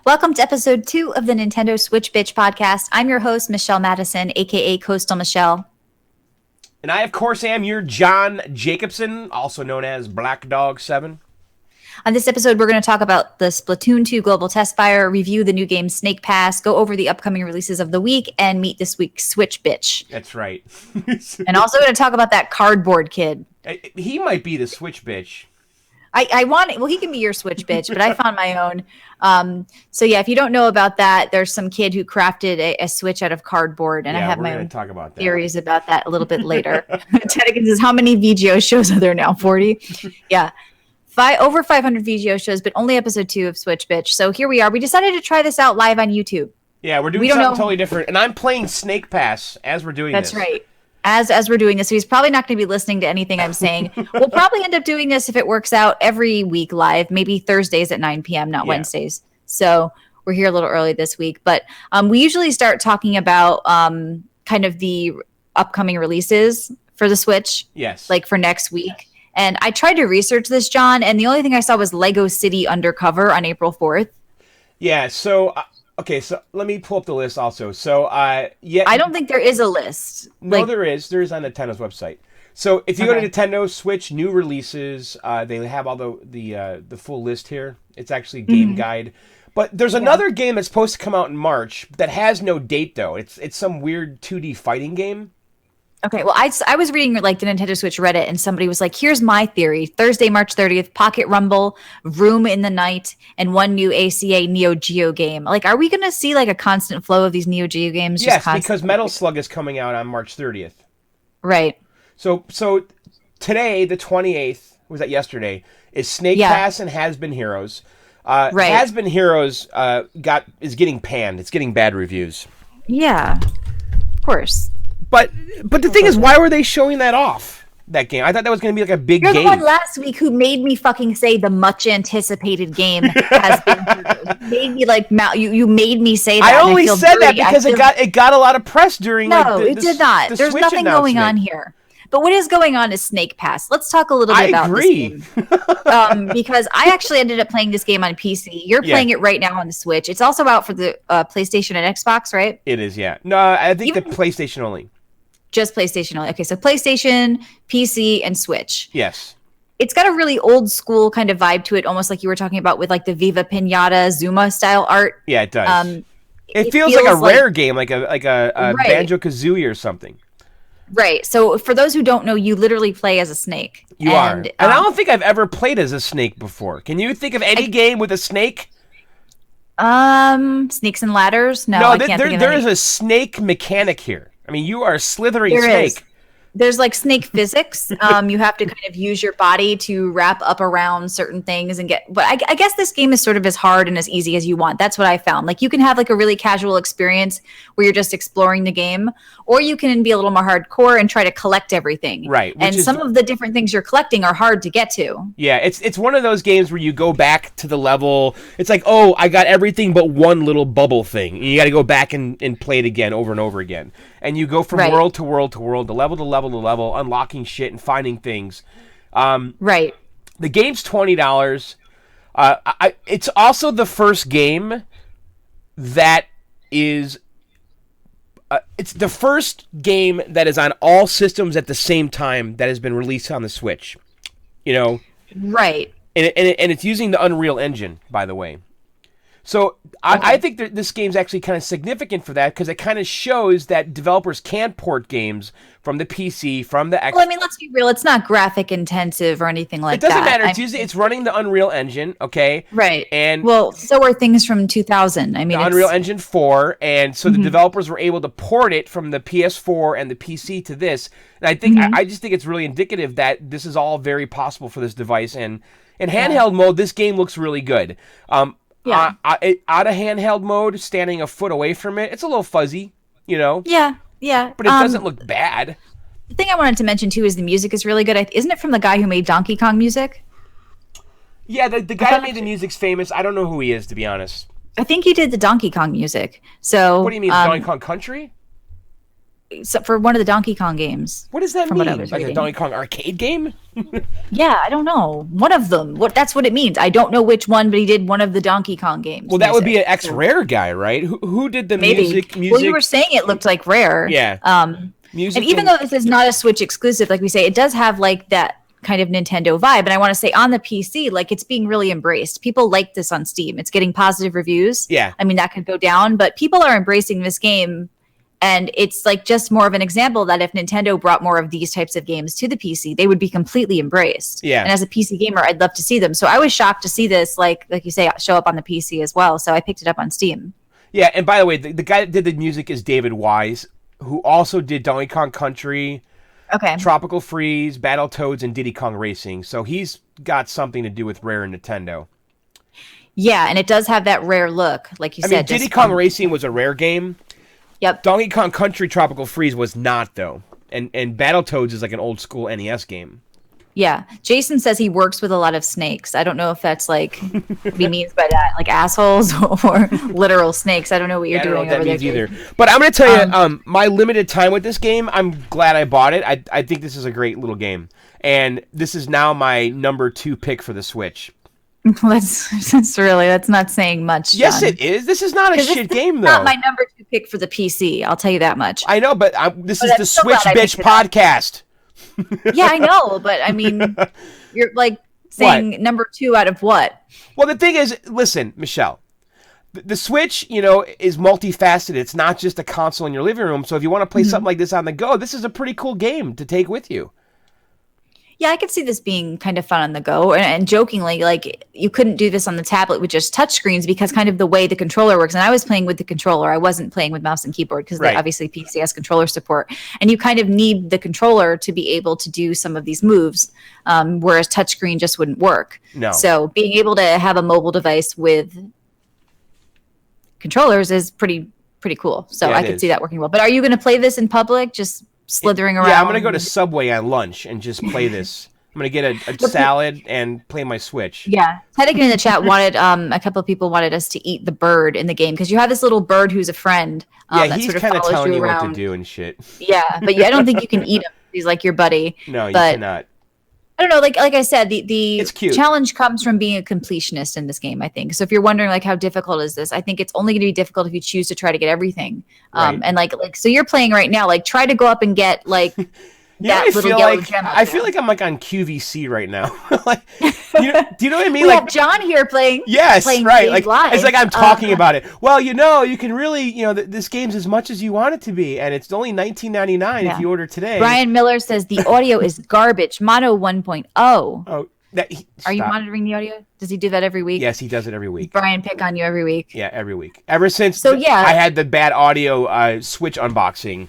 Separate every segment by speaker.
Speaker 1: Welcome to episode 2 of the Nintendo Switch Bitch podcast. I'm your host, Michelle Madison, aka Coastal Michelle.
Speaker 2: And I, of course, am your John Jacobson, also known as Black Dog 7.
Speaker 1: On this episode, we're going to talk about the Splatoon 2 Global Test Fire, review the new game Snake Pass, go over the upcoming releases of the week, and meet this week's Switch Bitch.
Speaker 2: That's right.
Speaker 1: And also going to talk about that cardboard kid.
Speaker 2: He might be the Switch Bitch.
Speaker 1: I want it. Well, he can be your Switch Bitch, but I found my own. So yeah, if you don't know about that, there's some kid who crafted a Switch out of cardboard, and I have my own theories about that a little bit later. Teddigan says, how many VGO shows are there now? 40? Yeah. Over 500 VGO shows, but only episode 2 of Switch Bitch. So here we are. We decided to try this out live on YouTube.
Speaker 2: Yeah, we're doing something totally different. And I'm playing Snake Pass as we're doing this.
Speaker 1: That's right. As we're doing this. So he's probably not going to be listening to anything I'm saying. We'll probably end up doing this if it works out every week live, maybe Thursdays at 9 p.m., not Wednesdays. So we're here a little early this week. But we usually start talking about kind of the upcoming releases for the Switch.
Speaker 2: Yes.
Speaker 1: Like for next week. And I tried to research this, John, and the only thing I saw was Lego City Undercover on April 4th.
Speaker 2: Yeah, so... Okay, so let me pull up the list also. So, I
Speaker 1: don't think there is a list.
Speaker 2: No, there is. There is on Nintendo's website. So, if you go to Nintendo Switch new releases, they have all the full list here. It's actually game guide. But there's another game that's supposed to come out in March that has no date though. It's some weird 2D fighting game.
Speaker 1: Okay, well, I was reading like the Nintendo Switch Reddit, and somebody was like, here's my theory. Thursday, March 30th, Pocket Rumble, Room in the Night, and one new ACA Neo Geo game. Like, are we going to see like a constant flow of these Neo Geo games?
Speaker 2: Yes, because Metal Slug is coming out on March 30th.
Speaker 1: Right.
Speaker 2: So today, the 28th, was that yesterday, is Snake Pass and Has Been Heroes.
Speaker 1: Right.
Speaker 2: Has Been Heroes is getting panned. It's getting bad reviews.
Speaker 1: Yeah, of course.
Speaker 2: But the thing is, why were they showing that off, that game? I thought that was going to be like a big game.
Speaker 1: You're the one last week who made me fucking say the much anticipated game has been. Made me like you made me say that.
Speaker 2: I only said that because it got a lot of press during.
Speaker 1: No, it did not. There's nothing going on here. But what is going on is Snake Pass. Let's talk a little bit about this game. Because I actually ended up playing this game on PC. You're playing it right now on the Switch. It's also out for the PlayStation and Xbox, right?
Speaker 2: It is, yeah. No, I think the PlayStation only.
Speaker 1: Just PlayStation only. Okay, so PlayStation, PC, and Switch.
Speaker 2: Yes.
Speaker 1: It's got a really old school kind of vibe to it, almost like you were talking about with like the Viva Pinata Zuma style art.
Speaker 2: Yeah, it does. It feels like a rare game, like a Banjo-Kazooie or something.
Speaker 1: Right. So for those who don't know, you literally play as a snake.
Speaker 2: You are. And I don't think I've ever played as a snake before. Can you think of any game with a snake?
Speaker 1: Snakes and Ladders? No, I can't think of
Speaker 2: there is a snake mechanic here. I mean, you are a slithering snake.
Speaker 1: There's like snake physics. You have to kind of use your body to wrap up around certain things and get. But I guess this game is sort of as hard and as easy as you want. That's what I found. Like you can have like a really casual experience where you're just exploring the game, or you can be a little more hardcore and try to collect everything.
Speaker 2: Right.
Speaker 1: And some of the different things you're collecting are hard to get to.
Speaker 2: Yeah, it's one of those games where you go back to the level. It's like, oh, I got everything but one little bubble thing. And you got to go back and play it again over and over again. And you go from world to world to world, to level to level to level, unlocking shit and finding things.
Speaker 1: Right.
Speaker 2: The game's $20. It's also the first game that is... it's the first game that is on all systems at the same time that has been released on the Switch. You know?
Speaker 1: Right.
Speaker 2: And it's using the Unreal Engine, by the way. So I think that this game's actually kind of significant for that because it kind of shows that developers can port games from the PC, from the Xbox.
Speaker 1: Well, I mean, let's be real. It's not graphic intensive or anything like that.
Speaker 2: It doesn't matter. It's running the Unreal Engine, okay?
Speaker 1: Right.
Speaker 2: And
Speaker 1: well, so are things from 2000. I mean,
Speaker 2: the Unreal Engine 4, and so the developers were able to port it from the PS4 and the PC to this. And I think I just think it's really indicative that this is all very possible for this device. And in handheld mode, this game looks really good.
Speaker 1: Yeah.
Speaker 2: Out of handheld mode, standing a foot away from it, it's a little fuzzy, you know?
Speaker 1: Yeah.
Speaker 2: But it doesn't look bad.
Speaker 1: The thing I wanted to mention, too, is the music is really good. Isn't it from the guy who made Donkey Kong music?
Speaker 2: Yeah, the guy who made the music's famous. I don't know who he is, to be honest.
Speaker 1: I think he did the Donkey Kong music. So
Speaker 2: what do you mean, Donkey Kong Country?
Speaker 1: for one of the Donkey Kong games.
Speaker 2: What does that mean? Like a Donkey Kong arcade game?
Speaker 1: Yeah, I don't know. One of them. That's what it means. I don't know which one, but he did one of the Donkey Kong games.
Speaker 2: Well, that would be an ex-Rare guy, right? Who did the music?
Speaker 1: Well, you were saying it looked like Rare.
Speaker 2: Yeah.
Speaker 1: Music, and even though this is not a Switch exclusive, like we say, it does have like that kind of Nintendo vibe. And I want to say on the PC, like it's being really embraced. People like this on Steam. It's getting positive reviews.
Speaker 2: Yeah.
Speaker 1: I mean, that could go down, but people are embracing this game. And it's like just more of an example that if Nintendo brought more of these types of games to the PC, they would be completely embraced.
Speaker 2: Yeah.
Speaker 1: And as a PC gamer, I'd love to see them. So I was shocked to see this, like you say, show up on the PC as well. So I picked it up on Steam.
Speaker 2: Yeah, and by the way, the guy that did the music is David Wise, who also did Donkey Kong Country, Tropical Freeze, Battletoads, and Diddy Kong Racing. So he's got something to do with Rare and Nintendo.
Speaker 1: Yeah, and it does have that Rare look, like you said.
Speaker 2: I mean, Diddy Kong Racing was a Rare game.
Speaker 1: Yep.
Speaker 2: Donkey Kong Country Tropical Freeze was not, though. And Battletoads is like an old school NES game.
Speaker 1: Yeah. Jason says he works with a lot of snakes. I don't know if that's like what he means by that, like assholes or literal snakes. I don't know what you're doing over there.
Speaker 2: Either. But I'm going to tell you, my limited time with this game, I'm glad I bought it. I think this is a great little game. And this is now my number 2 pick for the Switch. That's not saying much. John. Yes, it is. This is not a shit game, though.
Speaker 1: Not my number 2 pick for the PC. I'll tell you that much.
Speaker 2: I know, but this is the Switch Bitch podcast.
Speaker 1: Yeah, I know, but I mean, you're like saying what? Number 2 out of what?
Speaker 2: Well, the thing is, listen, Michelle, the Switch, is multifaceted. It's not just a console in your living room. So if you want to play something like this on the go, this is a pretty cool game to take with you.
Speaker 1: Yeah, I could see this being kind of fun on the go. And jokingly, like you couldn't do this on the tablet with just touchscreens because kind of the way the controller works. And I was playing with the controller. I wasn't playing with mouse and keyboard because obviously PC has controller support. And you kind of need the controller to be able to do some of these moves, whereas touchscreen just wouldn't work.
Speaker 2: No.
Speaker 1: So being able to have a mobile device with controllers is pretty cool. So I could see that working well. But are you going to play this in public? Just slithering around?
Speaker 2: Yeah, I'm going to go to Subway on lunch and just play this. I'm going to get a salad and play my Switch.
Speaker 1: Yeah. Teddy in the chat wanted, a couple of people wanted us to eat the bird in the game because you have this little bird who's a friend.
Speaker 2: Yeah, he's kind of telling you what to do and shit.
Speaker 1: Yeah, but I don't think you can eat him. He's like your buddy.
Speaker 2: No, you cannot.
Speaker 1: I don't know. Like I said, the
Speaker 2: it's cute.
Speaker 1: Challenge comes from being a completionist in this game, I think. So if you're wondering like how difficult is this, I think it's only going to be difficult if you choose to try to get everything.
Speaker 2: Right.
Speaker 1: And like so you're playing right now. Like try to go up and get like that little yellow gem.
Speaker 2: I feel like I'm like on QVC right now. Like, do you know what I mean?
Speaker 1: We have John here playing.
Speaker 2: Yes,
Speaker 1: playing
Speaker 2: right. Like
Speaker 1: live.
Speaker 2: it's like I'm talking about it. Well, you can really, this game's as much as you want it to be, and it's only $19.99 if you order today.
Speaker 1: Brian Miller says the audio is garbage. Mono 1.0. Oh, are you monitoring the audio? Does he do that every week?
Speaker 2: Yes, he does it every week.
Speaker 1: Brian pick on you every week.
Speaker 2: Yeah, every week. Ever since I had the bad audio Switch unboxing.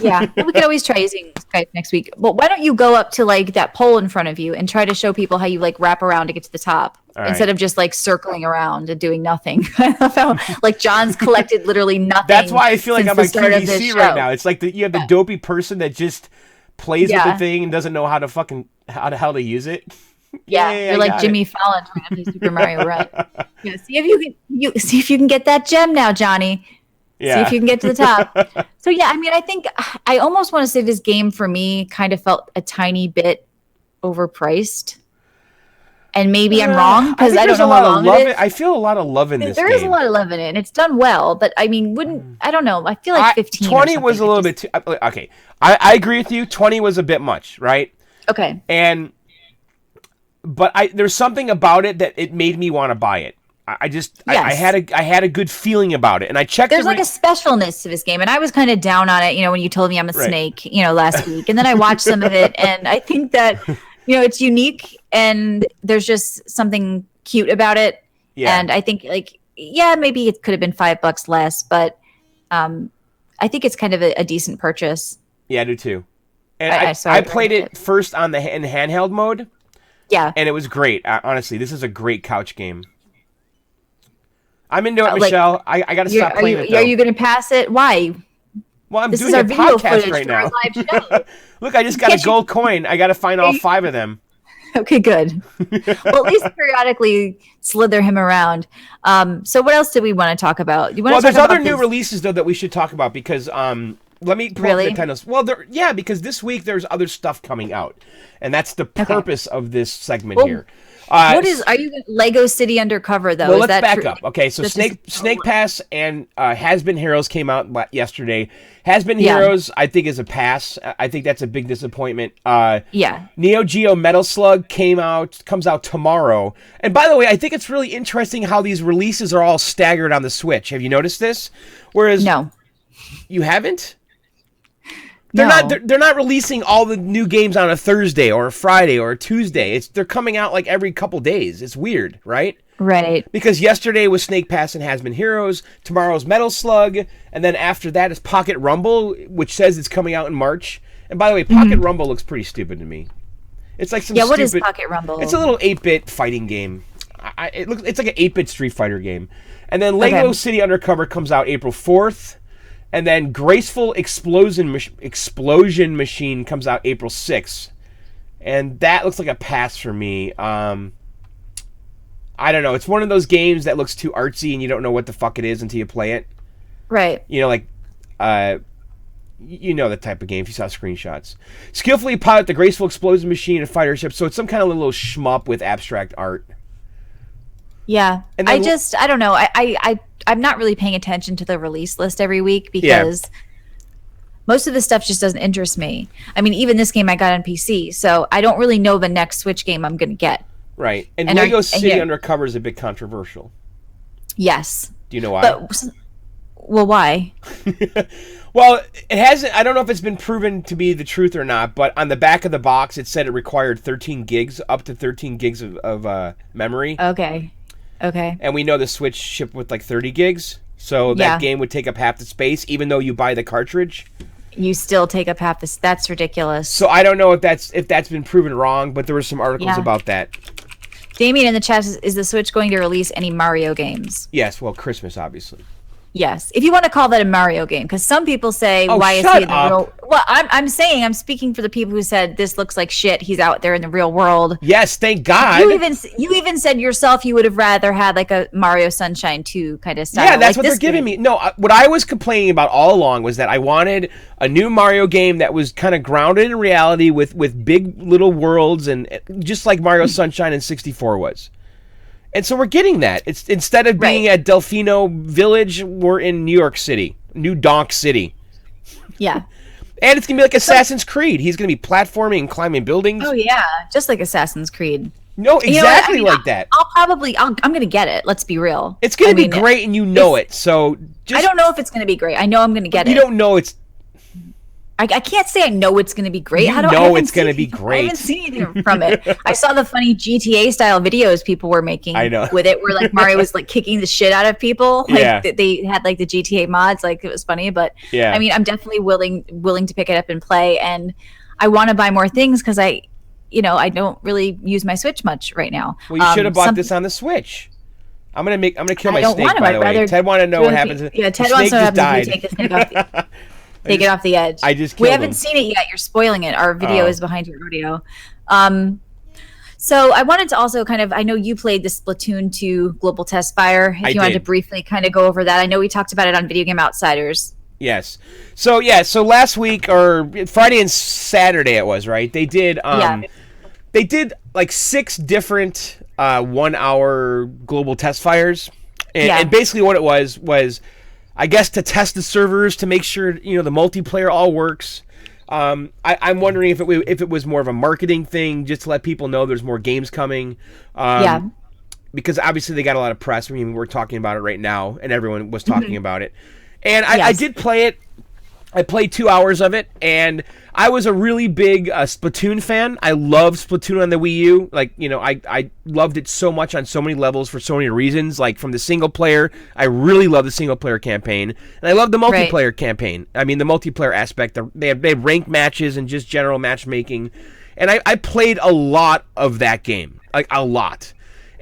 Speaker 1: Yeah, well, we could always try using Skype next week. But why don't you go up to like that pole in front of you and try to show people how you like wrap around to get to the top instead of just like circling around and doing nothing. I love how like John's collected literally nothing.
Speaker 2: That's why I feel like I'm on QVC right now. It's like you have the dopey person that just plays with the thing and doesn't know how the hell to use it.
Speaker 1: Yeah, you're like Jimmy Fallon trying to play Super Mario Run. Yeah, see if you can get that gem now, Johnny.
Speaker 2: Yeah.
Speaker 1: See if you can get to the top. So yeah, I mean, I think I almost want to say this game for me kind of felt a tiny bit overpriced. And maybe I'm wrong because I don't know how long it is.
Speaker 2: I feel a lot of love in this game.
Speaker 1: There is a lot of love in it, and it's done well. But I mean, I don't know. I feel like 15
Speaker 2: 20 was a little bit too... Okay, I agree with you. 20 was a bit much, right?
Speaker 1: Okay.
Speaker 2: But there's something about it that it made me want to buy it. I had a good feeling about it, and I checked.
Speaker 1: There's like a specialness to this game, and I was kind of down on it, when you told me I'm a snake, last week, and then I watched some of it, and I think that, it's unique, and there's just something cute about it, and I think maybe it could have been $5 less, but I think it's kind of a decent purchase.
Speaker 2: Yeah, I do too, and I played it first in handheld mode.
Speaker 1: Yeah,
Speaker 2: and it was great. Honestly, this is a great couch game. I'm into it, Michelle. I got to stop playing it, though.
Speaker 1: Are you going to pass it? Why?
Speaker 2: Well, I'm doing a podcast right now. Look, I just got a gold coin. I got to find all 5 of them.
Speaker 1: Okay, good. Well, at least periodically slither him around. So what else did we want to talk about?
Speaker 2: There's other new releases, though, that we should talk about because Let me pull up Nintendo's. Well, because this week there's other stuff coming out, and that's the purpose of this segment here.
Speaker 1: Are you Lego City Undercover though?
Speaker 2: Well, let's back up. Okay, so Snake Pass and Has Been Heroes came out yesterday. Has Been Heroes, I think, is a pass. I think that's a big disappointment. Neo Geo Metal Slug comes out tomorrow. And by the way, I think it's really interesting how these releases are all staggered on the Switch. Have you noticed this? Whereas you haven't? They're not releasing all the new games on a Thursday or a Friday or a Tuesday. They're coming out like every couple days. It's weird, right?
Speaker 1: Right.
Speaker 2: Because yesterday was Snake Pass and Has Been Heroes. Tomorrow's Metal Slug, and then after that is Pocket Rumble, which says it's coming out in March. And by the way, Pocket Rumble looks pretty stupid to me. It's like some
Speaker 1: what is Pocket Rumble?
Speaker 2: It's a little 8-bit fighting game. It's like an 8-bit Street Fighter game. And then Lego City Undercover comes out April 4th. And then Graceful Explosion Machine comes out April 6th. And that looks like a pass for me. I don't know. It's one of those games that looks too artsy and you don't know what the fuck it is until you play it.
Speaker 1: Right.
Speaker 2: You know, like, you know the type of game if you saw screenshots. Skillfully pilot the Graceful Explosion Machine and fighter ship. So it's some kind of little shmup with abstract art.
Speaker 1: Yeah. And then, I don't know. I'm not really paying attention to the release list every week because most of the stuff just doesn't interest me. I mean, even this game I got on PC, so I don't really know the next Switch game I'm going to get.
Speaker 2: Right. And Lego City Undercover is a bit controversial.
Speaker 1: Yes.
Speaker 2: Do you know why?
Speaker 1: Well, why?
Speaker 2: Well, it hasn't. I don't know if it's been proven to be the truth or not, but on the back of the box, it said it required 13 gigs, up to 13 gigs of memory.
Speaker 1: Okay.
Speaker 2: And we know the Switch shipped with like 30 gigs, so that game would take up half the space, even though you buy the cartridge.
Speaker 1: You still take up half the. That's ridiculous.
Speaker 2: So I don't know if that's been proven wrong, but there were some articles about that.
Speaker 1: Damien in the chat is the Switch going to release any Mario games?
Speaker 2: Yes, well, Christmas, obviously.
Speaker 1: Yes, if you want to call that a Mario game, because some people say, "Why is he in the real?" Well, I'm speaking for the people who said this looks like shit. He's out there in the real world.
Speaker 2: Yes, thank God.
Speaker 1: You even said yourself you would have rather had like a Mario Sunshine 2 kind of style.
Speaker 2: Yeah, that's what they're giving me. No, what I was complaining about all along was that I wanted a new Mario game that was kind of grounded in reality with big little worlds and just like Mario Sunshine and 64 was. And so we're getting that. It's instead of being at Delfino Village, we're in New York City, New Donk City.
Speaker 1: Yeah.
Speaker 2: And it's going to be like Assassin's Creed. He's going to be platforming and climbing buildings.
Speaker 1: Oh, yeah. Just like Assassin's Creed.
Speaker 2: No, exactly like that.
Speaker 1: I'm going to get it. Let's be real.
Speaker 2: It's going to be great and you know it. So
Speaker 1: I don't know if it's going to be great. I know I'm going to get it.
Speaker 2: You don't know it's...
Speaker 1: I can't say I know it's going to be great.
Speaker 2: It's going to be great.
Speaker 1: I haven't seen anything from it. I saw the funny GTA style videos people were making with it, where like Mario was like kicking the shit out of people. Like they had like the GTA mods, like it was funny. But I mean, I'm definitely willing to pick it up and play, and I want to buy more things because I don't really use my Switch much right now.
Speaker 2: Well, you should have bought this on the Switch. I'm gonna kill my snake. By the way, Ted wanted to know what happens.
Speaker 1: Yeah, Ted wants to know what happens if you take the snake off. Take it off the edge. We haven't seen it yet. You're spoiling it. Our video is behind your audio. So I wanted to also I know you played the Splatoon 2 Global Test Fire. If you wanted to briefly kind of go over that. I know we talked about it on Video Game Outsiders.
Speaker 2: Yes. So last week or Friday and Saturday it was, right? They did they did like 6 different 1-hour Global Test Fires. And basically what it was I guess to test the servers to make sure the multiplayer all works. I'm wondering if it was more of a marketing thing just to let people know there's more games coming. Because obviously they got a lot of press. I mean, we're talking about it right now, and everyone was talking about it. And I did play it. I played 2 hours of it, and I was a really big Splatoon fan. I loved Splatoon on the Wii U. Like, I loved it so much on so many levels for so many reasons. Like, from the single player, I really love the single player campaign, and I love the multiplayer campaign. I mean, the multiplayer aspect. They have ranked matches and just general matchmaking, and I played a lot of that game, like a lot.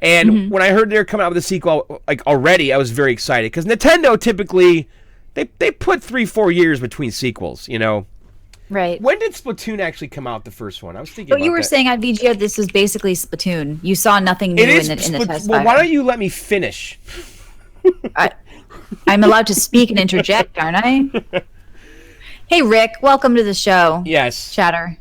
Speaker 2: And when I heard they were coming out with a sequel, like already, I was very excited because Nintendo typically. They put 3-4 years between sequels,
Speaker 1: Right.
Speaker 2: When did Splatoon actually come out, the first one? I was thinking about
Speaker 1: you were saying on VGO this was basically Splatoon. You saw nothing new in the test fire.
Speaker 2: Well, why don't you let me finish?
Speaker 1: I'm allowed to speak and interject, aren't I? Hey, Rick, welcome to the show.
Speaker 2: Yes.
Speaker 1: Chatter.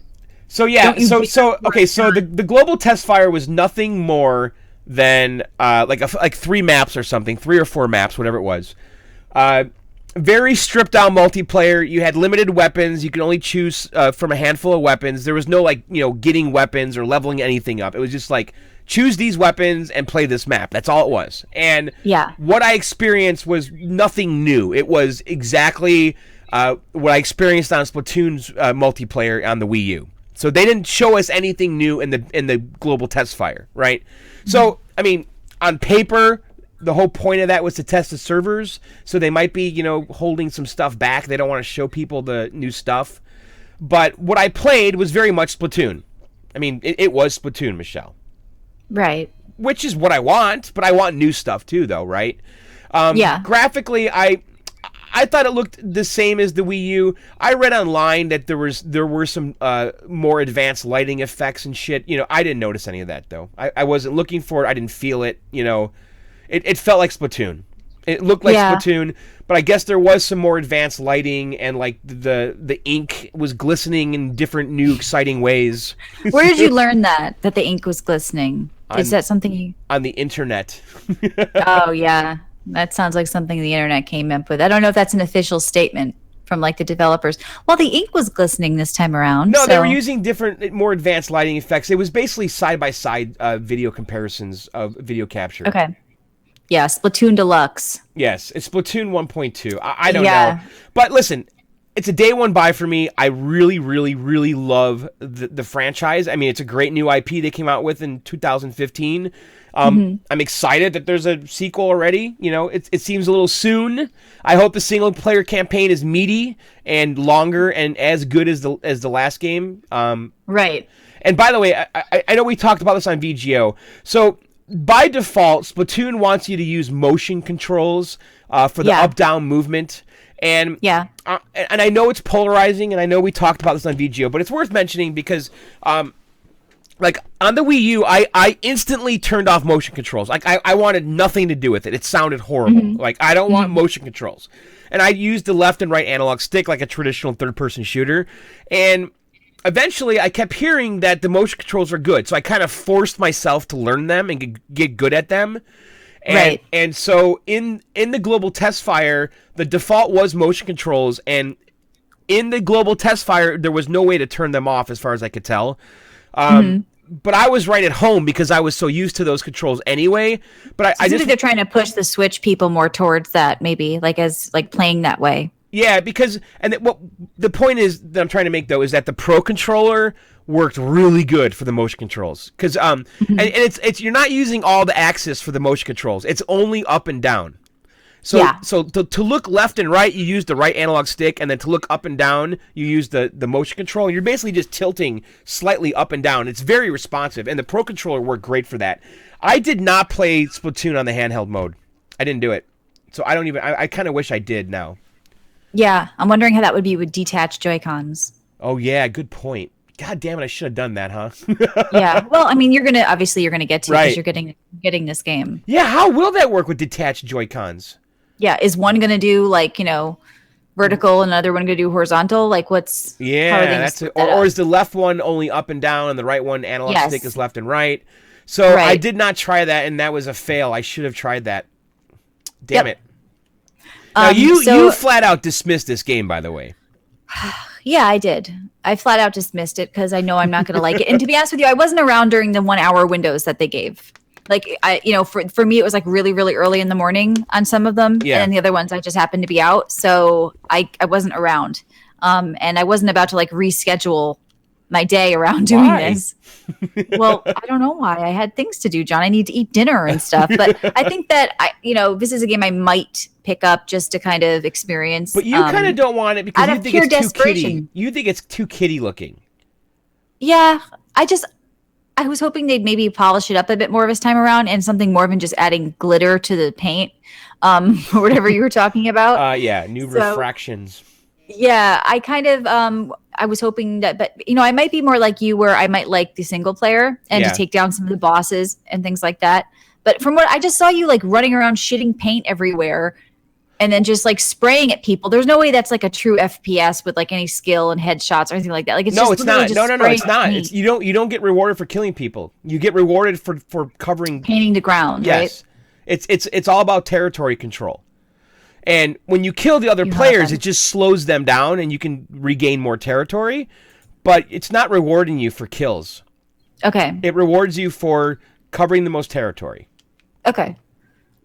Speaker 2: So yeah, okay, so the global test fire was nothing more than like 3 maps or something, 3 or 4 maps, whatever it was. Very stripped down multiplayer. You had limited weapons. You could only choose from a handful of weapons. There was no getting weapons or leveling anything up. It was just like choose these weapons and play this map. That's all it was. And what I experienced was nothing new. It was exactly what I experienced on Splatoon's multiplayer on the Wii U. So they didn't show us anything new in the global test fire, right? So I mean, on paper, the whole point of that was to test the servers, so they might be, holding some stuff back. They don't want to show people the new stuff. But what I played was very much Splatoon. I mean, it was Splatoon, Michelle.
Speaker 1: Right.
Speaker 2: Which is what I want, but I want new stuff too, though, right? Graphically, I thought it looked the same as the Wii U. I read online that there were some more advanced lighting effects and shit. I didn't notice any of that, though. I wasn't looking for it. I didn't feel it, It felt like Splatoon. It looked like Splatoon, but I guess there was some more advanced lighting, and like the ink was glistening in different new exciting ways.
Speaker 1: Where did you learn that the ink was glistening? Is that something you...
Speaker 2: On the internet.
Speaker 1: Oh, yeah. That sounds like something the internet came up with. I don't know if that's an official statement from like the developers. Well, the ink was glistening this time around.
Speaker 2: No, they were using different, more advanced lighting effects. It was basically side-by-side video comparisons of video capture.
Speaker 1: Okay. Yeah, Splatoon Deluxe.
Speaker 2: Yes, it's Splatoon 1.2. I don't know. But listen, it's a day one buy for me. I really, really, really love the franchise. I mean, it's a great new IP they came out with in 2015. I'm excited that there's a sequel already. It seems a little soon. I hope the single player campaign is meaty and longer and as good as the last game.
Speaker 1: Right.
Speaker 2: And by the way, I know we talked about this on VGO. So by default, Splatoon wants you to use motion controls for the up-down movement. And and I know it's polarizing, and I know we talked about this on VGO, but it's worth mentioning because like on the Wii U, I instantly turned off motion controls. Like I wanted nothing to do with it. It sounded horrible. Like I don't want motion controls. And I used the left and right analog stick like a traditional third-person shooter. And eventually I kept hearing that the motion controls are good. So I kind of forced myself to learn them and get good at them. And, and so in the global test fire, the default was motion controls, and in the global test fire, there was no way to turn them off as far as I could tell. But I was right at home because I was so used to those controls anyway. But I just
Speaker 1: think they're trying to push the Switch people more towards that, maybe as playing that way.
Speaker 2: Yeah, because the point is that I'm trying to make though is that the Pro controller worked really good for the motion controls because and it's you're not using all the axis for the motion controls. It's only up and down. So to look left and right, you use the right analog stick, and then to look up and down, you use the motion control. You're basically just tilting slightly up and down. It's very responsive, and the Pro controller worked great for that. I did not play Splatoon on the handheld mode. I didn't do it, so I don't even. I kind of wish I did now.
Speaker 1: Yeah, I'm wondering how that would be with detached Joy-Cons.
Speaker 2: Oh yeah, good point. God damn it, I should have done that, huh?
Speaker 1: Yeah. Well, I mean, you're gonna get to because you're getting this game.
Speaker 2: Yeah. How will that work with detached Joy-Cons?
Speaker 1: Yeah. Is one gonna do vertical and another one gonna do horizontal? Like what's
Speaker 2: that's it. Or is the left one only up and down and the right one analog stick is left and right? So I did not try that, and that was a fail. I should have tried that. Damn it. Now you flat out dismissed this game, by the way.
Speaker 1: Yeah, I did. I flat out dismissed it because I know I'm not going to like it. And to be honest with you, I wasn't around during the 1 hour windows that they gave. Like for me, it was like really, really early in the morning on some of them. Yeah. And the other ones, I just happened to be out. So I wasn't around. And I wasn't about to reschedule my day around doing this. Well, I don't know why. I had things to do, John. I need to eat dinner and stuff. But I think that this is a game I might pick up just to kind of experience.
Speaker 2: But you kind of don't want it because you think it's too kiddie. You think it's too kiddie looking.
Speaker 1: Yeah, I was hoping they'd maybe polish it up a bit more this time around and something more than just adding glitter to the paint, or whatever you were talking about.
Speaker 2: New refractions.
Speaker 1: Yeah, I kind of I was hoping that, but I might be more like you, where I might like the single player and to take down some of the bosses and things like that. But from what I just saw you running around shitting paint everywhere, and then just like spraying at people. There's no way that's like a true FPS with like any skill and headshots or anything like that. Like it's
Speaker 2: no,
Speaker 1: just
Speaker 2: it's not. No, it's not.
Speaker 1: Paint.
Speaker 2: You don't get rewarded for killing people. You get rewarded for covering,
Speaker 1: painting the ground.
Speaker 2: Yes,
Speaker 1: right?
Speaker 2: It's all about territory control. And when you kill the other players, it just slows them down, and you can regain more territory. But it's not rewarding you for kills.
Speaker 1: Okay.
Speaker 2: It rewards you for covering the most territory.
Speaker 1: Okay.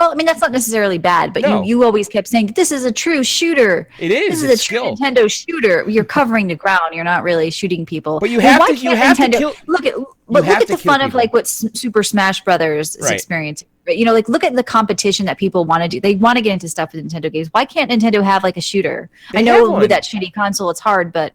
Speaker 1: Well, I mean, that's not necessarily bad, but you always kept saying, this is a true shooter.
Speaker 2: It is.
Speaker 1: This is a true Nintendo shooter. You're covering the ground. You're not really shooting people.
Speaker 2: But you have to kill.
Speaker 1: Look at the fun of like what Super Smash Brothers is experiencing. Right? You know, like look at the competition that people want to do. They want to get into stuff with Nintendo games. Why can't Nintendo have like a shooter? I know with that shitty console, it's hard, but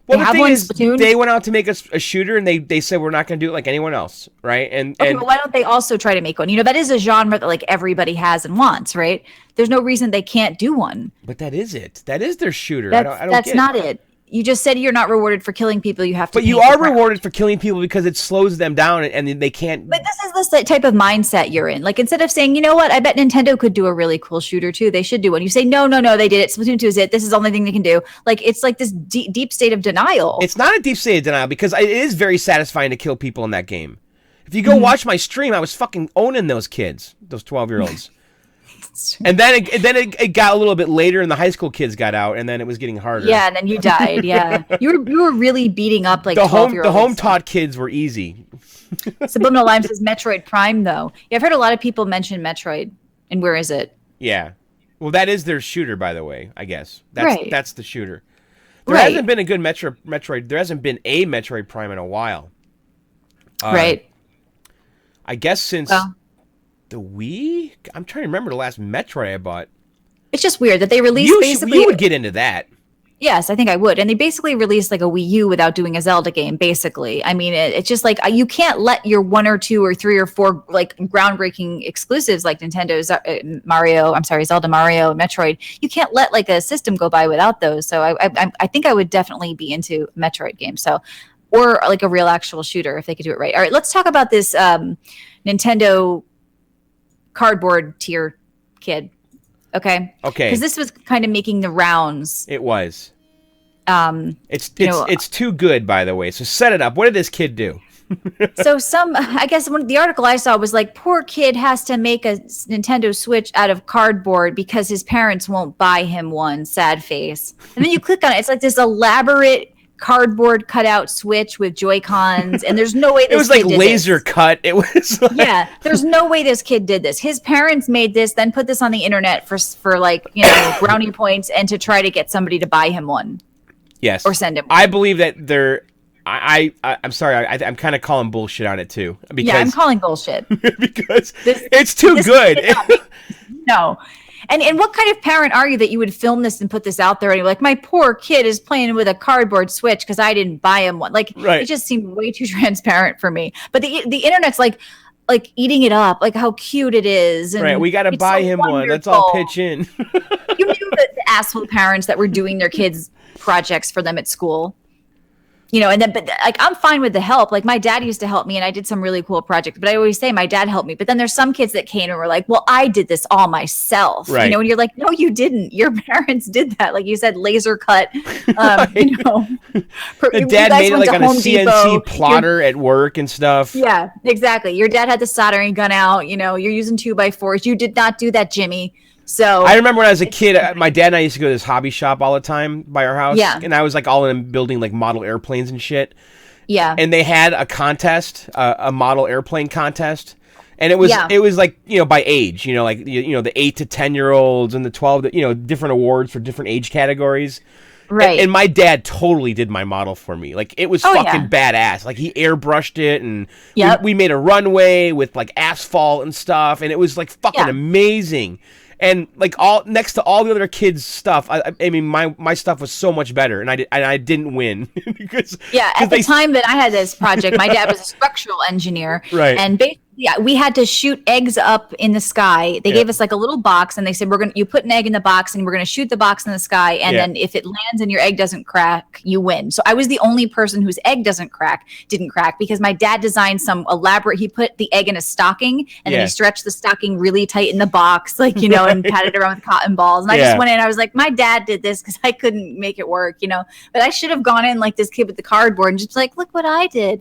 Speaker 2: well, the thing is, they went out to make us a shooter, and they said we're not going to do it like anyone else, right? And
Speaker 1: but why don't they also try to make one? You know, that is a genre that like everybody has and wants, right? There's no reason they can't do one.
Speaker 2: But that is it. That is their shooter.
Speaker 1: That's not it. You just said you're not rewarded for killing people. You have to.
Speaker 2: But you are rewarded for killing people because it slows them down, and they can't.
Speaker 1: But this is the type of mindset you're in. Like instead of saying, you know what, I bet Nintendo could do a really cool shooter too. They should do one. You say, no, they did it. Splatoon 2 is it. This is the only thing they can do. Like it's like this deep state of denial.
Speaker 2: It's not a deep state of denial because it is very satisfying to kill people in that game. If you go watch my stream, I was fucking owning those kids, those 12-year-olds. And then it got a little bit later, and the high school kids got out, and then it was getting harder.
Speaker 1: Yeah, and then you died. Yeah, you were really beating up like 12-year-olds.
Speaker 2: The home taught kids were easy.
Speaker 1: Subliminal Lime says Metroid Prime though. Yeah, I've heard a lot of people mention Metroid, and where is it?
Speaker 2: Yeah, well, that is their shooter, by the way. I guess that's the shooter. There
Speaker 1: right.
Speaker 2: hasn't been a good Metroid. There hasn't been a Metroid Prime in a while.
Speaker 1: Right.
Speaker 2: I guess since. The Wii? I'm trying to remember the last Metroid I bought.
Speaker 1: It's just weird that they released basically...
Speaker 2: You would get into that.
Speaker 1: Yes, I think I would. And they basically released like a Wii U without doing a Zelda game, basically. I mean, it's just like you can't let your 1 or 2 or 3 or 4 like groundbreaking exclusives like Nintendo's Zelda, Mario, Metroid. You can't let like a system go by without those. So I think I would definitely be into a Metroid game. So, or like a real actual shooter if they could do it right. All right, let's talk about this Nintendo cardboard tier kid. Okay.
Speaker 2: Because
Speaker 1: this was kind of making the rounds.
Speaker 2: It was. It's too good, by the way. So set it up. What did this kid do?
Speaker 1: So I guess the article I saw was like, poor kid has to make a Nintendo Switch out of cardboard because his parents won't buy him one. Sad face. And then you click on it. It's like this elaborate cardboard cutout Switch with Joy-Cons, and there's no way this
Speaker 2: it was
Speaker 1: kid
Speaker 2: like
Speaker 1: did
Speaker 2: laser
Speaker 1: this.
Speaker 2: Cut. It was like...
Speaker 1: Yeah, there's no way this kid did this. His parents made this, then put this on the internet for like, you know, brownie points and to try to get somebody to buy him one.
Speaker 2: Yes.
Speaker 1: Or send him one.
Speaker 2: I believe that they're I'm sorry, I'm kind of calling bullshit on it too. Because,
Speaker 1: yeah, I'm calling bullshit.
Speaker 2: Because it's too good.
Speaker 1: No. And what kind of parent are you that you would film this and put this out there and you're like, my poor kid is playing with a cardboard Switch because I didn't buy him one. Like, It just seemed way too transparent for me. But the internet's like eating it up, like how cute it is. And
Speaker 2: right, we got to buy him one. Let's all pitch in.
Speaker 1: You knew the asshole parents that were doing their kids' projects for them at school. You know, and then, but like, I'm fine with the help. Like, my dad used to help me, and I did some really cool projects. But I always say my dad helped me. But then there's some kids that came and were like, "Well, I did this all myself." Right. You know, and you're like, "No, you didn't. Your parents did that." Like you said, laser cut. You know,
Speaker 2: the dad made it like on a CNC plotter at work and stuff.
Speaker 1: Yeah, exactly. Your dad had the soldering gun out. You know, you're using 2x4s. You did not do that, Jimmy. So
Speaker 2: I remember when I was a kid, my dad and I used to go to this hobby shop all the time by our house. Yeah. And I was like all in building like model airplanes and shit.
Speaker 1: Yeah.
Speaker 2: And they had a contest, a model airplane contest. And it was like, you know, by age, you know, like, you know, the 8 to 10-year-olds and the 12, you know, different awards for different age categories.
Speaker 1: Right.
Speaker 2: And my dad totally did my model for me. Like, it was fucking badass. Like, he airbrushed it, and we made a runway with like asphalt and stuff. And it was like fucking amazing. And like all next to all the other kids' stuff, I mean, my stuff was so much better, and I didn't win because
Speaker 1: at the time that I had this project, my dad was a structural engineer,
Speaker 2: right?
Speaker 1: And Yeah, we had to shoot eggs up in the sky. They gave us like a little box, and they said you put an egg in the box, and we're gonna shoot the box in the sky, and then if it lands and your egg doesn't crack, you win. So I was the only person whose egg didn't crack because my dad designed some elaborate. He put the egg in a stocking, and then he stretched the stocking really tight in the box, like and patted it around with cotton balls. And I just went in. I was like, my dad did this because I couldn't make it work, But I should have gone in like this kid with the cardboard and just like, look what I did,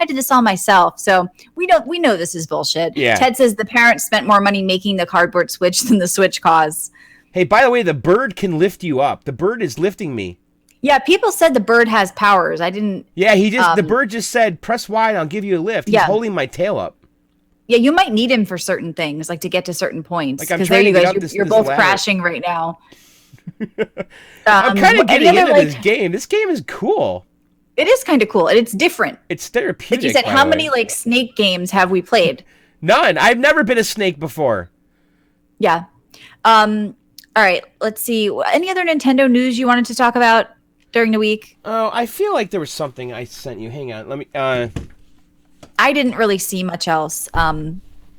Speaker 1: I did this all myself. So we know this is bullshit.
Speaker 2: Yeah.
Speaker 1: Ted says the parents spent more money making the cardboard Switch than the Switch costs.
Speaker 2: Hey, by the way, the bird can lift you up. The bird is lifting me.
Speaker 1: Yeah, people said the bird has powers. I didn't.
Speaker 2: Yeah, the bird just said, press Y and I'll give you a lift. He's holding my tail up. Yeah,
Speaker 1: you might need him for certain things, like to get to certain points.
Speaker 2: Like I'm trying to get up
Speaker 1: you're both crashing right now.
Speaker 2: I'm kind of getting into this game. This game is cool.
Speaker 1: It is kind of cool, and it's different.
Speaker 2: It's therapeutic.
Speaker 1: Like you said, how many like snake games have we played?
Speaker 2: None. I've never been a snake before.
Speaker 1: Yeah. All right. Let's see. Any other Nintendo news you wanted to talk about during the week?
Speaker 2: Oh, I feel like there was something I sent you. Hang on. Let me.
Speaker 1: I didn't really see much else.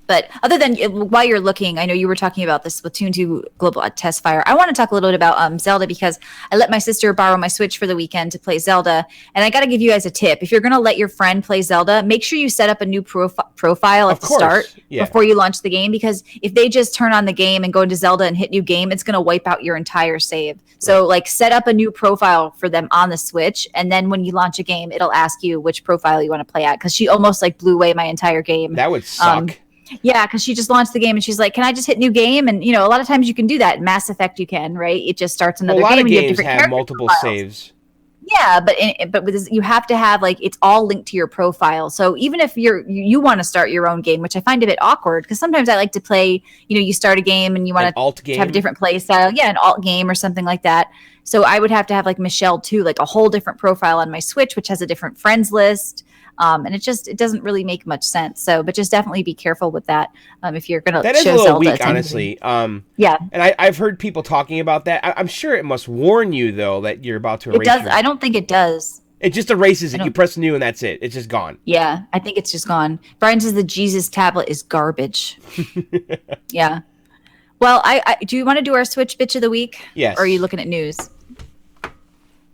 Speaker 1: But other than while you're looking, I know you were talking about the Splatoon 2 global test fire. I want to talk a little bit about Zelda because I let my sister borrow my Switch for the weekend to play Zelda. And I got to give you guys a tip. If you're going to let your friend play Zelda, make sure you set up a new profile at the start before you launch the game. Because if they just turn on the game and go into Zelda and hit new game, it's going to wipe out your entire save. So like set up a new profile for them on the Switch. And then when you launch a game, it'll ask you which profile you want to play at. Because she almost like blew away my entire game.
Speaker 2: That would suck.
Speaker 1: Yeah, because she just launched the game and she's like, "Can I just hit new game?" And a lot of times you can do that. In Mass Effect, you can, right? It just starts another game.
Speaker 2: A lot of games
Speaker 1: you have, different
Speaker 2: have multiple saves.
Speaker 1: Yeah, but with this, you have to have like it's all linked to your profile. So even if you want to start your own game, which I find a bit awkward because sometimes I like to play. You start a game and you want to have a different play style. Yeah, an alt game or something like that. So I would have to have like Michelle too, like a whole different profile on my Switch, which has a different friends list. And it doesn't really make much sense. So, but just definitely be careful with that. If you're going to
Speaker 2: that is
Speaker 1: show
Speaker 2: a little
Speaker 1: Zelda
Speaker 2: weak, honestly.
Speaker 1: Yeah.
Speaker 2: And I've heard people talking about that. I'm sure it must warn you though that you're about to erase.
Speaker 1: It does. I don't think it does.
Speaker 2: It just erases it. You press new and that's it. It's just gone.
Speaker 1: Yeah, I think it's just gone. Brian says the Jesus tablet is garbage. Yeah. Well, I do you want to do our Switch bitch of the week?
Speaker 2: Yes.
Speaker 1: Or are you looking at news?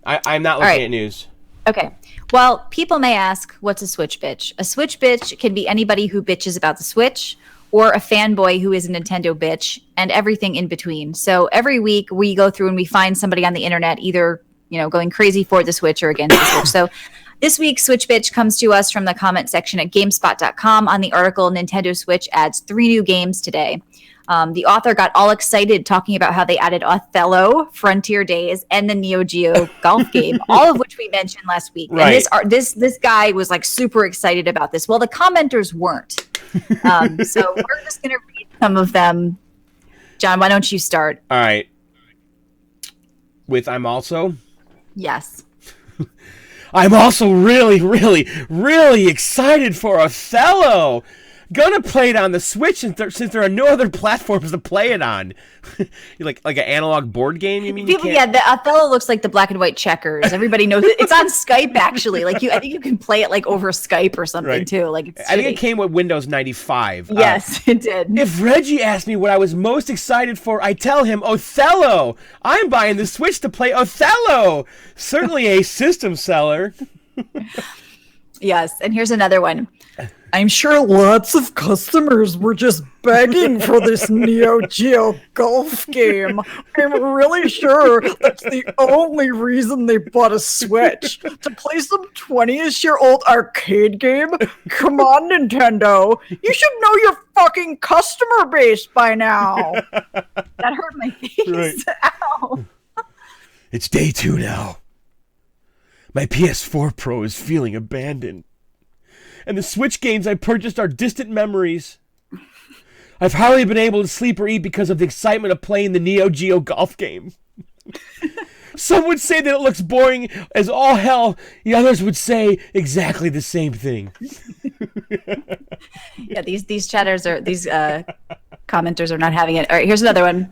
Speaker 2: I'm not looking at news.
Speaker 1: Okay. Well, people may ask, what's a Switch bitch? A Switch bitch can be anybody who bitches about the Switch or a fanboy who is a Nintendo bitch and everything in between. So every week we go through and we find somebody on the internet either, going crazy for the Switch or against the Switch. So this week's Switch bitch comes to us from the comment section at GameSpot.com on the article Nintendo Switch adds 3 new games today. The author got all excited talking about how they added Othello, Frontier Days, and the Neo Geo golf game, all of which we mentioned last week.
Speaker 2: Right.
Speaker 1: And this guy was like super excited about this. Well, the commenters weren't. So we're just going to read some of them. John, why don't you start?
Speaker 2: All right. With I'm also?
Speaker 1: Yes.
Speaker 2: I'm also really, really, really excited for Othello. Gonna play it on the Switch since there are no other platforms to play it on. like an analog board game, you mean?
Speaker 1: The Othello looks like the black and white checkers. Everybody knows it. It's on Skype actually. Like I think you can play it like over Skype or something too. Like
Speaker 2: I think it came with Windows 95.
Speaker 1: Yes, it did.
Speaker 2: If Reggie asked me what I was most excited for, I tell him Othello. I'm buying the Switch to play Othello. Certainly a system seller.
Speaker 1: Yes, and here's another one.
Speaker 3: I'm sure lots of customers were just begging for this Neo Geo golf game. I'm really sure that's the only reason they bought a Switch. To play some 20-ish-year-old arcade game? Come on, Nintendo. You should know your fucking customer base by now.
Speaker 1: That hurt my face.
Speaker 2: Right.
Speaker 1: Ow.
Speaker 2: It's day 2 now. My PS4 Pro is feeling abandoned. And the Switch games I purchased are distant memories. I've hardly been able to sleep or eat because of the excitement of playing the Neo Geo golf game. Some would say that it looks boring as all hell. The others would say exactly the same thing.
Speaker 1: Yeah, these commenters are not having it. All right, here's another one.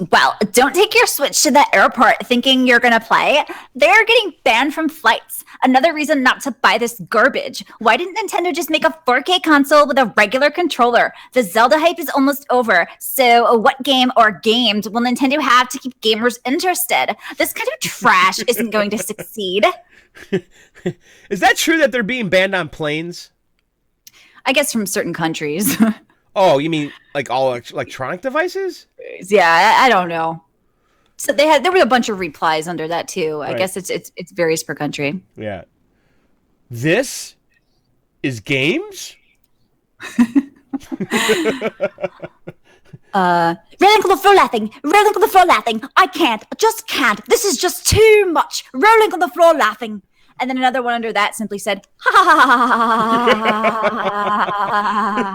Speaker 1: Well, don't take your Switch to the airport thinking you're going to play. They're getting banned from flights. Another reason not to buy this garbage. Why didn't Nintendo just make a 4K console with a regular controller? The Zelda hype is almost over. So what game or games will Nintendo have to keep gamers interested? This kind of trash isn't going to succeed.
Speaker 2: Is that true that they're being banned on planes?
Speaker 1: I guess from certain countries.
Speaker 2: Oh, you mean like all electronic devices?
Speaker 1: Yeah, I don't know. So there were a bunch of replies under that too. I guess it's varies per country.
Speaker 2: Yeah. This is games?
Speaker 1: Rolling on the floor laughing. Rolling on the floor laughing. I can't. Just can't. This is just too much. Rolling on the floor laughing. And then another one under that simply said, ha ha ha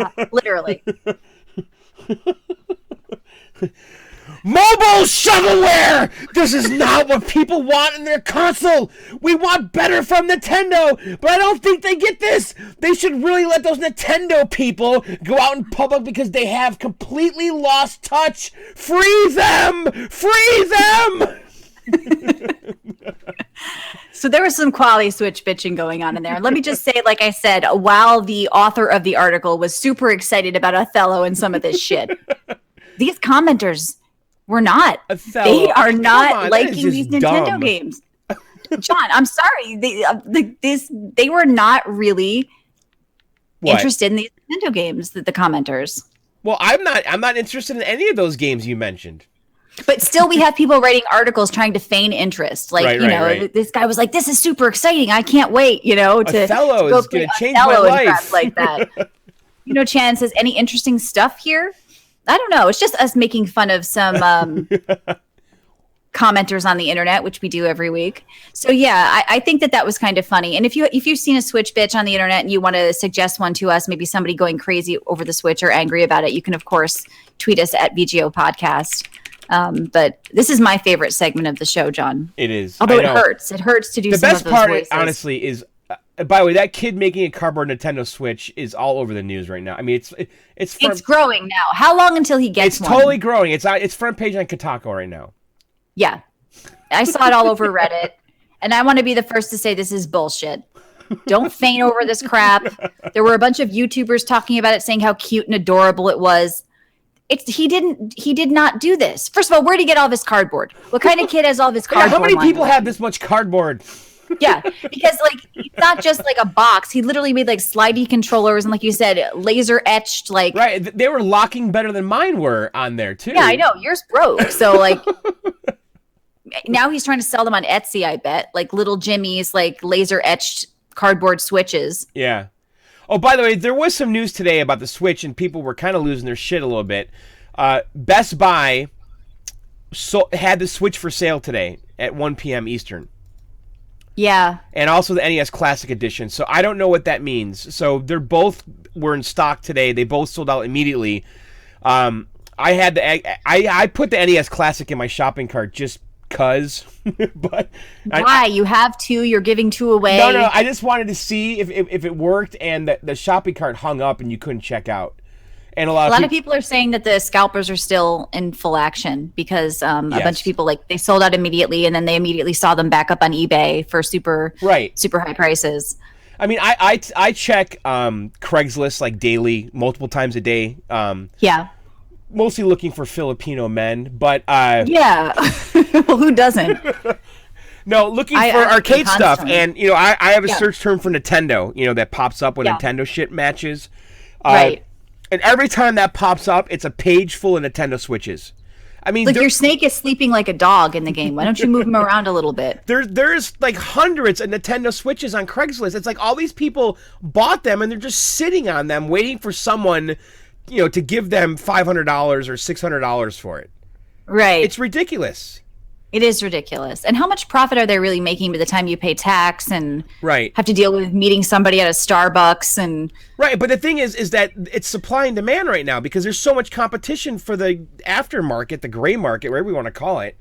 Speaker 1: ha ha. Literally.
Speaker 2: Mobile shovelware! This is not what people want in their console! We want better from Nintendo, but I don't think they get this! They should really let those Nintendo people go out in public because they have completely lost touch! Free them! Free them!
Speaker 1: So there was some quality Switch bitching going on in there. Let me just say, like I said, while the author of the article was super excited about Othello and some of this shit, these commenters were not.
Speaker 2: Othello.
Speaker 1: They are not liking these Nintendo games. John, I'm sorry. They were not really interested in these Nintendo games, the commenters.
Speaker 2: Well, I'm not interested in any of those games you mentioned.
Speaker 1: But still, we have people writing articles trying to feign interest. Like, this guy was like, this is super exciting. I can't wait, to
Speaker 2: Othello is going to change my life.
Speaker 1: Like that. Chan says, any interesting stuff here? I don't know. It's just us making fun of some commenters on the internet, which we do every week. So, yeah, I think that was kind of funny. And if you've seen a Switch bitch on the internet and you want to suggest one to us, maybe somebody going crazy over the Switch or angry about it, you can, of course, tweet us at VGO Podcast. But this is my favorite segment of the show, John.
Speaker 2: It is.
Speaker 1: Although it hurts. It hurts to do
Speaker 2: the
Speaker 1: some
Speaker 2: best
Speaker 1: of those
Speaker 2: part,
Speaker 1: voices.
Speaker 2: honestly, is by the way, that kid making a cardboard Nintendo Switch is all over the news right now. I mean, it's
Speaker 1: growing now. How long until he gets
Speaker 2: one?
Speaker 1: It's
Speaker 2: totally growing. It's front page on Kotaku right now.
Speaker 1: Yeah, I saw it all over Reddit, and I want to be the first to say this is bullshit. Don't faint over this crap. There were a bunch of YouTubers talking about it, saying how cute and adorable it was. He did not do this. First of all, where'd he get all this cardboard? What kind of kid has all this cardboard?
Speaker 2: How many people have this much cardboard?
Speaker 1: Yeah, because it's not just like a box. He literally made like slidey controllers and, like you said, laser etched.
Speaker 2: Right, they were locking better than mine were on there too.
Speaker 1: Yeah, I know yours broke. So now he's trying to sell them on Etsy. I bet like little Jimmy's like laser etched cardboard Switches.
Speaker 2: Yeah. Oh, by the way, there was some news today about the Switch, and people were kind of losing their shit a little bit. Best Buy had the Switch for sale today at 1 p.m. Eastern.
Speaker 1: Yeah.
Speaker 2: And also the NES Classic Edition. So I don't know what that means. So they're both were in stock today. They both sold out immediately. I put the NES Classic in my shopping cart just cause, but
Speaker 1: why? You have two, you're giving two away.
Speaker 2: No, I just wanted to see if it worked, and the shopping cart hung up and you couldn't check out. And a lot of people
Speaker 1: are saying that the scalpers are still in full action because a bunch of people they sold out immediately, and then they immediately saw them back up on eBay for super high prices.
Speaker 2: I mean, I check Craigslist like daily, multiple times a day. Mostly looking for Filipino men, but
Speaker 1: well, who doesn't?
Speaker 2: No, looking for arcade stuff, and I have a search term for Nintendo, that pops up when Nintendo shit matches.
Speaker 1: Right.
Speaker 2: And every time that pops up, it's a page full of Nintendo Switches. I mean,
Speaker 1: your snake is sleeping like a dog in the game. Why don't you move him around a little bit?
Speaker 2: There's like hundreds of Nintendo Switches on Craigslist. It's like all these people bought them, and they're just sitting on them, waiting for someone to give them $500 or $600 for it.
Speaker 1: Right.
Speaker 2: It's ridiculous.
Speaker 1: It is ridiculous. And how much profit are they really making by the time you pay tax and have to deal with meeting somebody at a Starbucks and
Speaker 2: Right, but the thing is that it's supply and demand right now because there's so much competition for the aftermarket, the gray market, whatever we want to call it.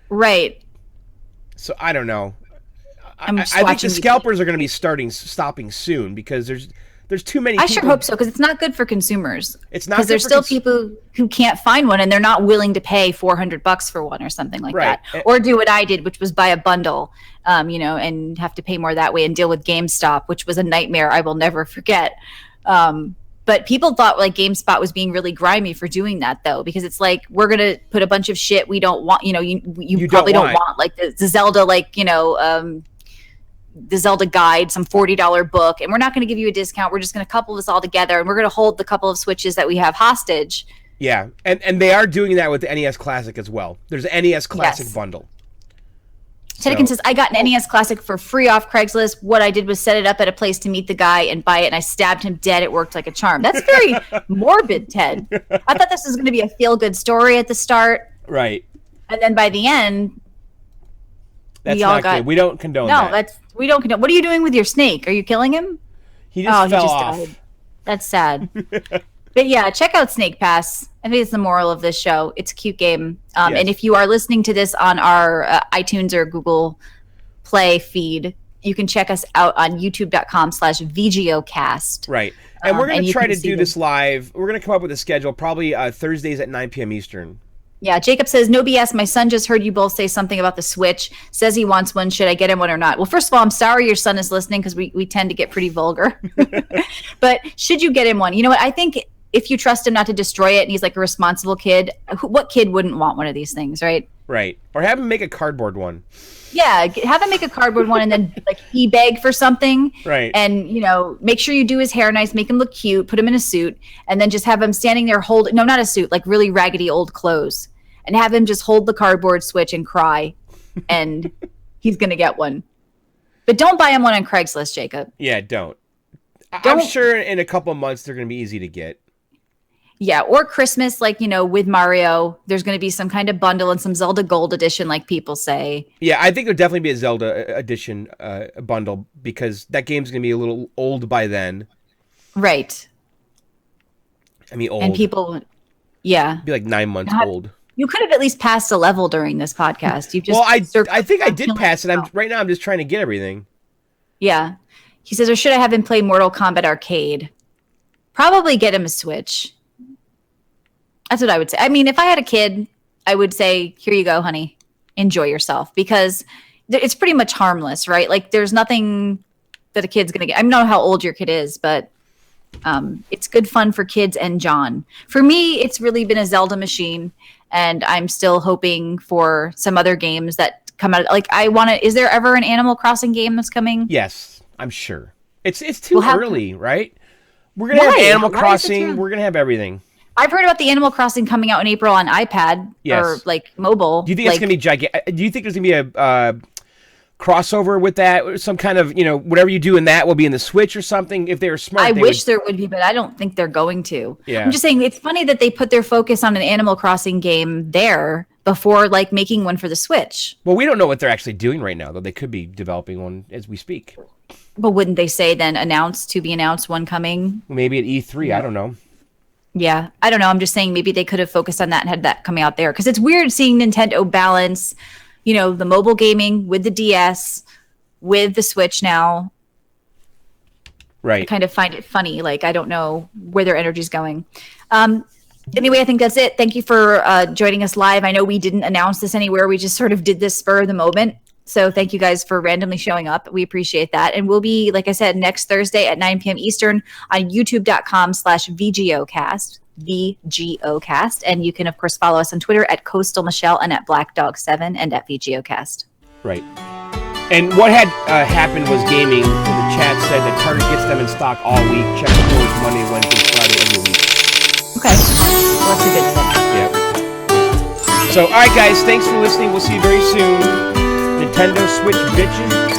Speaker 1: Right.
Speaker 2: So I don't know. I think the scalpers are going to be stopping soon because There's too many.
Speaker 1: I sure hope so, because it's not good for consumers.
Speaker 2: It's not
Speaker 1: because there's still people who can't find one, and they're not willing to pay $400 for one or something like that, or do what I did, which was buy a bundle, and have to pay more that way and deal with GameStop, which was a nightmare I will never forget. But people thought like GameSpot was being really grimy for doing that, though, because it's like, we're gonna put a bunch of shit we don't want. You probably don't want like the Zelda, the Zelda guide, some $40 book, and we're not going to give you a discount. We're just going to couple this all together, and we're going to hold the couple of Switches that we have hostage.
Speaker 2: Yeah, and they are doing that with the NES Classic as well. There's an NES Classic bundle.
Speaker 1: Tedekin says, I got an NES Classic for free off Craigslist. What I did was set it up at a place to meet the guy and buy it, and I stabbed him dead. It worked like a charm. That's very morbid, Ted. I thought this was going to be a feel-good story at the start.
Speaker 2: Right.
Speaker 1: And then by the end,
Speaker 2: that's not good. We don't condone that.
Speaker 1: We don't condone. What are you doing with your snake? Are you killing him?
Speaker 2: He just fell off.
Speaker 1: Died. That's sad. But yeah, check out Snake Pass. I think it's the moral of this show. It's a cute game. Yes. And if you are listening to this on our iTunes or Google Play feed, you can check us out on youtube.com/VGOcast.
Speaker 2: Right. And we're going to try to do this live. We're going to come up with a schedule, probably Thursdays at 9 p.m. Eastern.
Speaker 1: Yeah, Jacob says, no BS, my son just heard you both say something about the Switch, says he wants one. Should I get him one or not? Well, first of all, I'm sorry your son is listening, because we tend to get pretty vulgar. But should you get him one? You know what? I think if you trust him not to destroy it and he's like a responsible kid, what kid wouldn't want one of these things, right?
Speaker 2: Right. Or have him make a cardboard one.
Speaker 1: Yeah, have him make a cardboard one and then like he beg for something.
Speaker 2: Right.
Speaker 1: And, make sure you do his hair nice, make him look cute, put him in a suit, and then just have him standing there holding, no, not a suit, like really raggedy old clothes. And have him just hold the cardboard Switch and cry, and he's going to get one. But don't buy him one on Craigslist, Jacob.
Speaker 2: Yeah, don't. I'm sure in a couple of months they're going to be easy to get.
Speaker 1: Yeah, or Christmas, with Mario, there's going to be some kind of bundle and some Zelda Gold Edition, like people say.
Speaker 2: Yeah, I think there'll definitely be a Zelda Edition bundle, because that game's going to be a little old by then.
Speaker 1: Right.
Speaker 2: I mean, old.
Speaker 1: And people, yeah.
Speaker 2: It'd be like 9 months old.
Speaker 1: You could have at least passed a level during this podcast. You just
Speaker 2: I think I did pass it. Right now I'm just trying to get everything.
Speaker 1: Yeah. He says, or should I have him play Mortal Kombat Arcade? Probably get him a Switch. That's what I would say. I mean, if I had a kid, I would say, here you go, honey. Enjoy yourself. Because it's pretty much harmless, right? Like, there's nothing that a kid's going to get. I don't know how old your kid is, but it's good fun for kids and John. For me, it's really been a Zelda machine. And I'm still hoping for some other games that come out. Like, is there ever an Animal Crossing game that's coming?
Speaker 2: Yes, I'm sure. It's too early, right? We're going to have Animal Crossing. We're going to have everything.
Speaker 1: I've heard about the Animal Crossing coming out in April on iPad or mobile.
Speaker 2: Do you think it's going to be gigantic? Do you think there's going to be a crossover with that? Some kind of, whatever you do in that will be in the Switch or something? If they were smart,
Speaker 1: I wish there would be, but I don't think they're going to.
Speaker 2: Yeah.
Speaker 1: I'm just saying, it's funny that they put their focus on an Animal Crossing game there before making one for the Switch.
Speaker 2: Well, we don't know what they're actually doing right now, though. They could be developing one as we speak.
Speaker 1: But wouldn't they say then to be announced one coming?
Speaker 2: Maybe at E3, yeah. I don't know.
Speaker 1: Yeah, I don't know. I'm just saying maybe they could have focused on that and had that coming out there. Because it's weird seeing Nintendo balance, the mobile gaming with the DS, with the Switch now.
Speaker 2: Right.
Speaker 1: I kind of find it funny. I don't know where their energy's going. Anyway, I think that's it. Thank you for joining us live. I know we didn't announce this anywhere. We just sort of did this spur of the moment. So thank you guys for randomly showing up. We appreciate that. And we'll be, like I said, next Thursday at 9 p.m. Eastern on youtube.com/VGOcast, VGOcast. And you can, of course, follow us on Twitter at Coastal Michelle and at BlackDog7 and at VGOcast.
Speaker 2: Right. And what had happened was gaming. The chat said that Target gets them in stock all week. Check the stores Monday, Wednesday, Friday, every week.
Speaker 1: Okay. Well, that's a good thing.
Speaker 2: Yep. So, all right, guys. Thanks for listening. We'll see you very soon. Nintendo Switch bitches.